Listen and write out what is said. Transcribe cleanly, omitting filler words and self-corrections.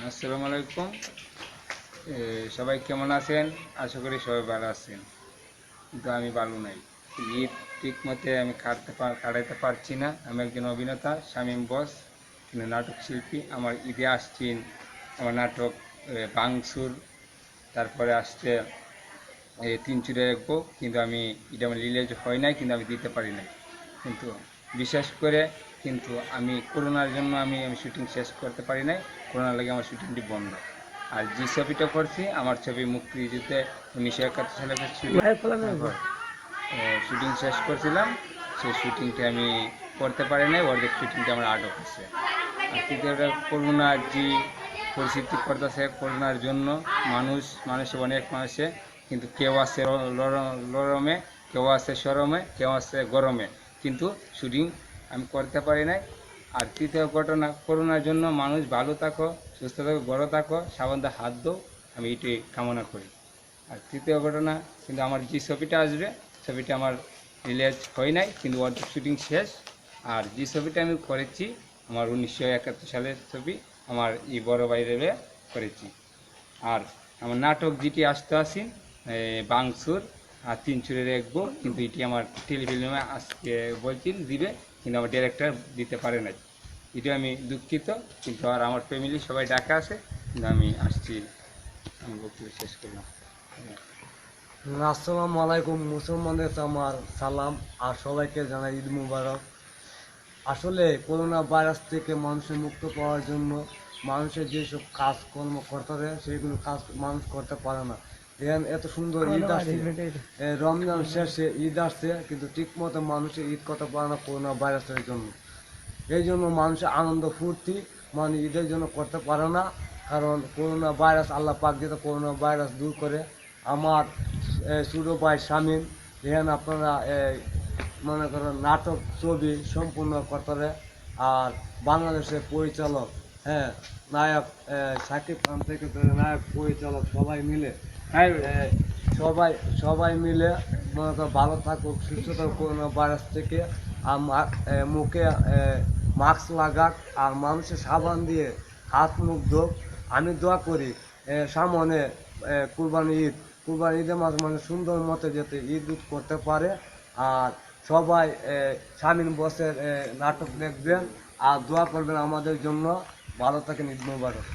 আসসালামু আলাইকুম। সবাই কেমন আছেন? আশা করি সবাই ভালো আছেন, কিন্তু আমি ভালো নাই। ঈদ ঠিক মতে আমি কাটাতে পারছি না। আমি একজন অভিনেতা, শামীম বস, কিন্তু নাটক শিল্পী। আমার ঈদে আসছেন আমার নাটক বাংসুর, তারপরে আসছে তিন চুরে রাখবো, কিন্তু আমি এটা আমার রিলিজ হয় নাই, কিন্তু আমি দিতে পারি নাই। কিন্তু বিশেষ করে কিন্তু আমি করোনার জন্য আমি শুটিং শেষ করতে পারি নাই। করোনার লাগে আমার শুটিংটি বন্ধ। আর যে ছবিটা করছি, আমার ছবি মুক্তিযুদ্ধে 1971 সালে শুটিং শেষ করছিলাম, সেই শুটিংটা আমি করতে পারি নাই। অর্ধেক শুটিংটা আমার আটক আছে। আর তৃতীয়টা, করোনার যে পরিস্থিতি করতেছে, করোনার জন্য মানুষে অনেক মানুষে, কিন্তু কেউ আছে লরমে, কেউ আছে সরমে, কেউ আছে গরমে, কিন্তু শুটিং আমি করতে পারি নাই। আর তৃতীয় ঘটনা, করোনার জন্য মানুষ ভালো থাকো, সুস্থ থাকো, বড় থাকো, সাবধানে হাত দাও, আমি এটাই কামনা করি। আর তৃতীয় ঘটনা, কিন্তু আমার যে ছবিটা আসবে, ছবিটা আমার রিলিজ হয় নাই, কিন্তু অর্ধেক শুটিং শেষ। আর যে ছবিটা আমি করেছি, আমার 1971 সালের ছবি, আমার এই বড় বাইরে করেছি। আর আমার নাটক যেটি আসতে আসি, বাংসুর আর তিন চুরে রাখবো, কিন্তু এটি আমার টেলিফিল্মে আজকে বলছি দিবে, কিন্তু আমার ডিরেক্টর দিতে পারে না। এটি আমি দুঃখিত, কিন্তু আর আমার ফ্যামিলি সবাই ডাকা আছে, কিন্তু আমি আসছি। আমি বক্তব্য শেষ করলাম। আসসালামু আলাইকুম। মুসলমানদের আমার সালাম, আর সবাইকে জানাই ঈদ মুবারক। আসলে করোনা ভাইরাস থেকে মানুষের মুক্ত পাওয়ার জন্য মানুষের যেসব কাজকর্ম করতে হবে, সেইগুলো কাজ মানুষ করতে পারে না। এখন এত সুন্দর ঈদ আসছে, রমজান শেষে ঈদ আসছে, কিন্তু ঠিক মতো মানুষের ঈদ করতে পারে না করোনা ভাইরাসের জন্য। এই জন্য মানুষের আনন্দ ফুর্তি মানে ঈদের জন্য করতে পারে না, কারণ করোনা ভাইরাস, আল্লাহ পাক যেটা করোনা ভাইরাস দূর করে। আমার ছোট ভাই শামীম, এখানে আপনারা মনে করেন নাটক ছবি সম্পূর্ণ করতে, আর বাংলাদেশের পরিচালক, নায়ক সাকিব খান থেকে নায়ক পরিচালক সবাই মিলে, সবাই মিলে মনে করেন ভালো থাকুক, সুস্থ থাকুক করোনা ভাইরাস থেকে। আর মুখে মাস্ক লাগাক, আর মানুষের সাবান দিয়ে হাত মুখ ধোক। আমি দোয়া করি সামনে কুরবানি ঈদের মাঝে মানে সুন্দর মতো যাতে ঈদ করতে পারে। আর সবাই শামীম বসের নাটক দেখবেন আর দোয়া করবেন আমাদের জন্য। ভালো থাকেন, ঈদ মোবারক।